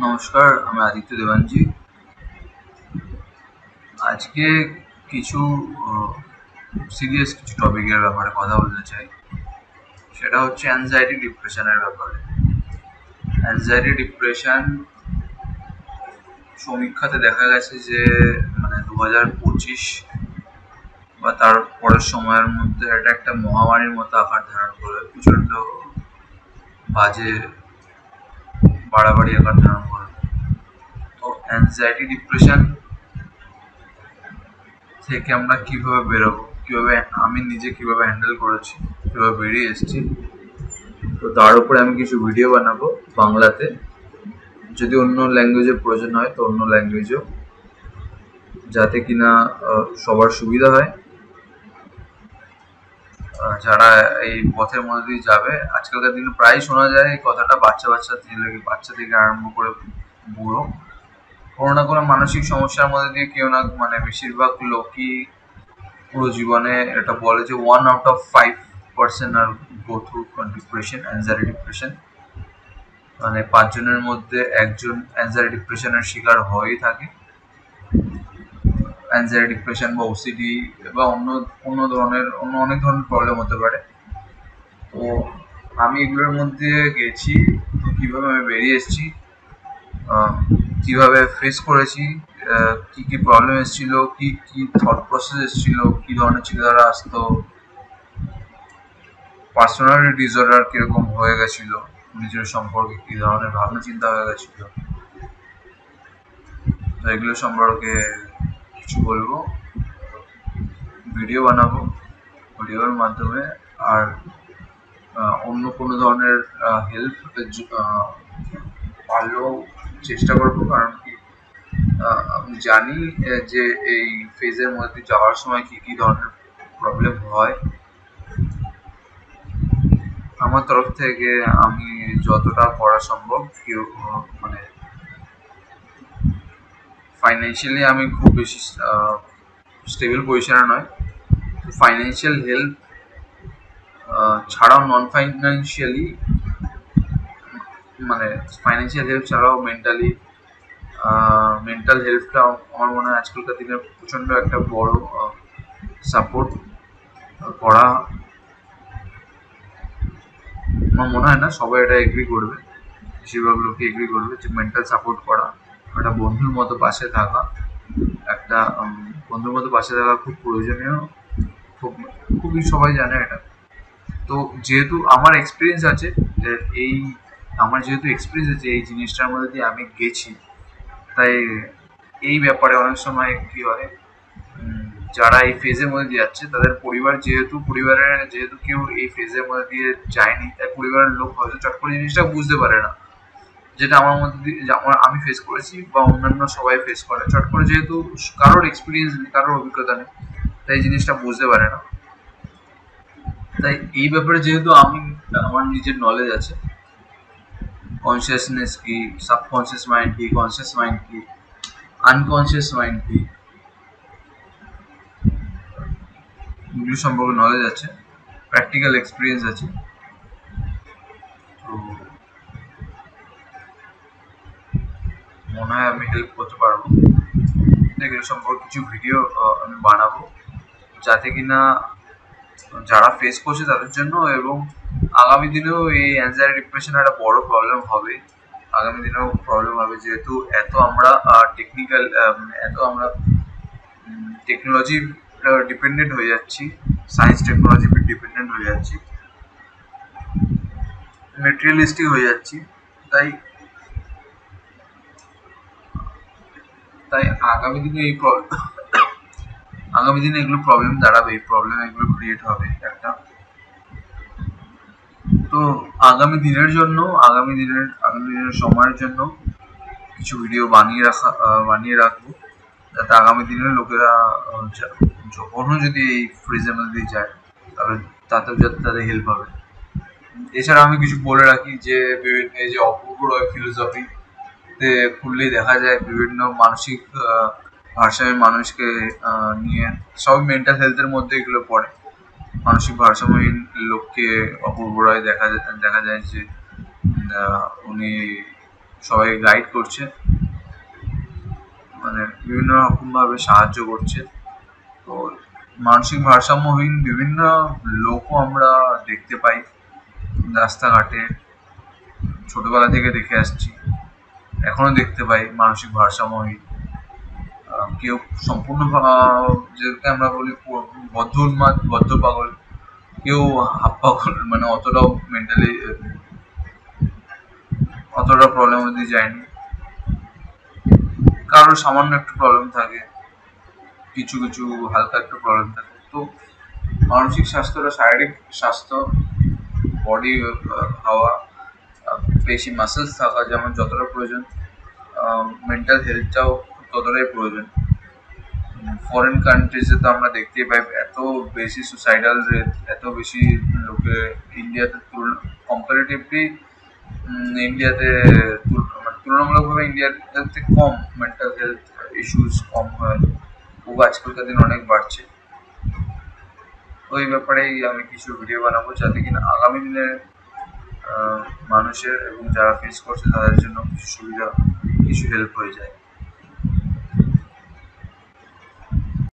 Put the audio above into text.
নমস্কার, আমি আদিত্য দেবানজি। আজকে কিছু সিরিয়াস কিছু টপিকের ব্যাপারে কথা বলতে চাই। সেটা হচ্ছে অ্যাংজাইটি ডিপ্রেশনের ব্যাপারে। অ্যাংজাইটি ডিপ্রেশন সমীক্ষাতে দেখা গেছে যে 2025 বা তার পরের সময়ের মধ্যে এটা একটা মহামারীর মতো আকার ধারণ করে প্রচণ্ড বাজে বাড়াবাড়ি আকার ধারণ করে। তো অ্যাংজাইটি ডিপ্রেশন থেকে আমরা কিভাবে বেরোবো, কিভাবে আমি নিজে কিভাবে হ্যান্ডেল করেছি, কিভাবে বেরিয়ে এসেছি, তো তার উপরে আমি কিছু ভিডিও বানাবো বাংলাতে। যদি অন্য ল্যাঙ্গুয়েজের প্রয়োজন হয় তো অন্য ল্যাঙ্গুয়েজেও, যাতে কিনা সবার সুবিধা হয়। যারা এই পথের মধ্যে দিয়ে যাবে, আজকালকার দিনে প্রায় শোনা যায় এই কথাটা, বাচ্চা থেকে আরম্ভ করে বুড়ো কোনো না কোনো মানসিক সমস্যার মধ্যে দিয়ে কেউ না, বেশিরভাগ লোকই পুরো জীবনে এটা বলে যে 1/5% আর go through depression, anxiety depression. 5 জনের মধ্যে একজন অ্যাংজাইটি ডিপ্রেশনের শিকার হয়েই থাকে। অ্যাংজাইটি ডিপ্রেশন বা ওসিডি বা অন্য অনেক ধরনের প্রবলেম হতে পারে। তো আমি এগুলোর মধ্যে গেছি, কিভাবে আমি বেরিয়ে এসেছি, কিভাবে ফেস করেছি, কি কি প্রবলেম এসেছিল, কি কি থট প্রসেস এসেছিল, কি ধরনের চিন্তাধারা আসতো, পার্সোনালিটি ডিসঅর্ডার কিরকম হয়ে গেছিল, নিজের সম্পর্কে কি ধরনের ভাবনা চিন্তা হয়ে গেছিল, তো এগুলো সম্পর্কে কিছু বলবো, ভিডিও বানাবো ভিডিওর মাধ্যমে। আর অন্য কোনো ধরনের হেল্প পারলেও চেষ্টা করবো, কারণ কি আমি জানি যে এই ফেজের মধ্যে যাওয়ার সময় কি কি ধরনের প্রবলেম হয়। আমার তরফ থেকে আমি যতটা করা সম্ভব, কেউ ফাইন্যান্সিয়ালি আমি খুব বেশি স্টেবল পজিশনে নয়, ফাইন্যান্সিয়াল হেল্প ছাড়াও নন ফাইন্যান্সিয়ালি, ফাইন্যান্সিয়াল হেল্প ছাড়াও মেন্টাল হেলথটা আমার মনে হয় আজকালকার দিনে প্রচণ্ড একটা বড় সাপোর্ট করা। আমার মনে হয় না সবাই এটা এগ্রি করবে, বেশিরভাগ লোকে এগ্রি করবে যে মেন্টাল সাপোর্ট করা, একটা বন্ধুর মতো পাশে থাকা, খুব প্রয়োজনীয়, খুবই সবাই জানে এটা। তো যেহেতু আমার এক্সপিরিয়েন্স আছে এই জিনিসটার মধ্যে দিয়ে আমি গেছি, তাই এই ব্যাপারে অনেক সময় কি হয়, যারা এই ফেজের মধ্যে দিয়ে যাচ্ছে তাদের পরিবারের যেহেতু কেউ এই ফেজের মধ্যে দিয়ে যায়নি, তাই পরিবারের লোক হয়তো চট করে জিনিসটা বুঝতে পারে না, যেটা আমার মধ্যে দিয়ে আমি ফেস করেছি বা অন্যান্য সবাই ফেস করে। চট করে যেহেতু কারোর এক্সপিরিয়েন্স নেই, কারোর অভিজ্ঞতা নেই, তাই জিনিসটা বুঝতে পারে না। তাই এই ব্যাপারে যেহেতু আমার নিজের নলেজ আছে, কনসিয়াসনেস কি, সাবকনসিয়াস মাইন্ড কি, কনসিয়াস মাইন্ড কি, আনকনসিয়াস মাইন্ড কি, এগুলো সম্পর্কে নলেজ আছে, প্র্যাকটিক্যাল এক্সপিরিয়েন্স আছে। তো মনে হয় আমি হেল্প করতে পারবো। এগুলো সম্পর্কে কিছু ভিডিও আমি বানাবো, যাতে কিনা যারা ফেস করছে তাদের জন্য, এবং আগামী দিনেও এই অ্যাংজাইটি ডিপ্রেশন একটা বড় প্রবলেম হবে। আগামী দিনেও প্রবলেম হবে, যেহেতু এত আমরা টেকনোলজি ডিপেন্ডেন্ট হয়ে যাচ্ছি, সায়েন্স টেকনোলজি ডিপেন্ডেন্ট হয়ে যাচ্ছি, মেটেরিয়ালিস্টিক হয়ে যাচ্ছি। তাই তাই আগামী দিনে এগুলো প্রবলেম দাঁড়াবে, এগুলো ক্রিয়েট হবে একটা। তো আগামী দিনের সময়ের জন্য কিছু ভিডিও বানিয়ে রাখবো, যাতে আগামী দিনের লোকেরা যখনও যদি এই ফ্রিজের মধ্যে যায়, তাতেও যাতে তাদের হেল্প হবে। এছাড়া আমি কিছু বলে রাখি যে বিভিন্ন এই যে অপূর্ব রয় ফিলোসফি খুললেই দেখা যায় বিভিন্ন মানসিক ভারসাম্যের মানুষকে নিয়ে, সবই মেন্টাল হেলথের মধ্যে এগুলো পড়ে। মানসিক ভারসাম্যহীন লোককে অপূর্ব রায় দেখা যায় যে উনি সবাই গাইড করছে, মানে বিভিন্ন রকমভাবে সাহায্য করছে। তো মানসিক ভারসাম্যহীন বিভিন্ন লোকও আমরা দেখতে পাই রাস্তাঘাটে, ছোটবেলা থেকে দেখে আসছি, এখনো দেখতে পাই মানসিক ভারসাম্যহীন। কেউ সম্পূর্ণ যেটাকে আমরা বলি বদ্ধ উন্মাদ, বদ্ধ পাগল, কেউ হাফ পাগল, মানে অতটাও মেন্টালি অতটা প্রবলেম অবধি যায়নি। কারোর সামান্য একটু প্রবলেম থাকে, কিছু কিছু হালকা একটু প্রবলেম থাকে। তো মানসিক স্বাস্থ্যটা শারীরিক স্বাস্থ্য, বডি হওয়া, বেশি মাসেলস থাকা যেমন যতটা প্রয়োজন, মেন্টাল হেলথটাও ততটাই প্রয়োজন। ফরেন কান্ট্রিজে তো আমরা দেখতেই পাই এত বেশি সুসাইডাল রেট, এত বেশি লোকে ইন্ডিয়াতে কম্পারেটিভলি ইন্ডিয়াতে মানে তুলনামূলকভাবে ইন্ডিয়াতে কম মেন্টাল হেলথ ইস্যুস কম হয়, ও আজকালকার দিন অনেক বাড়ছে। তো এই ব্যাপারেই আমি কিছু ভিডিও বানাবো যাতে কিনা আগামী দিনে মানুষের এবং যারা ফেস করছে তাদের জন্য কিছু সুবিধা, কিছু হেল্প হয়ে যায়।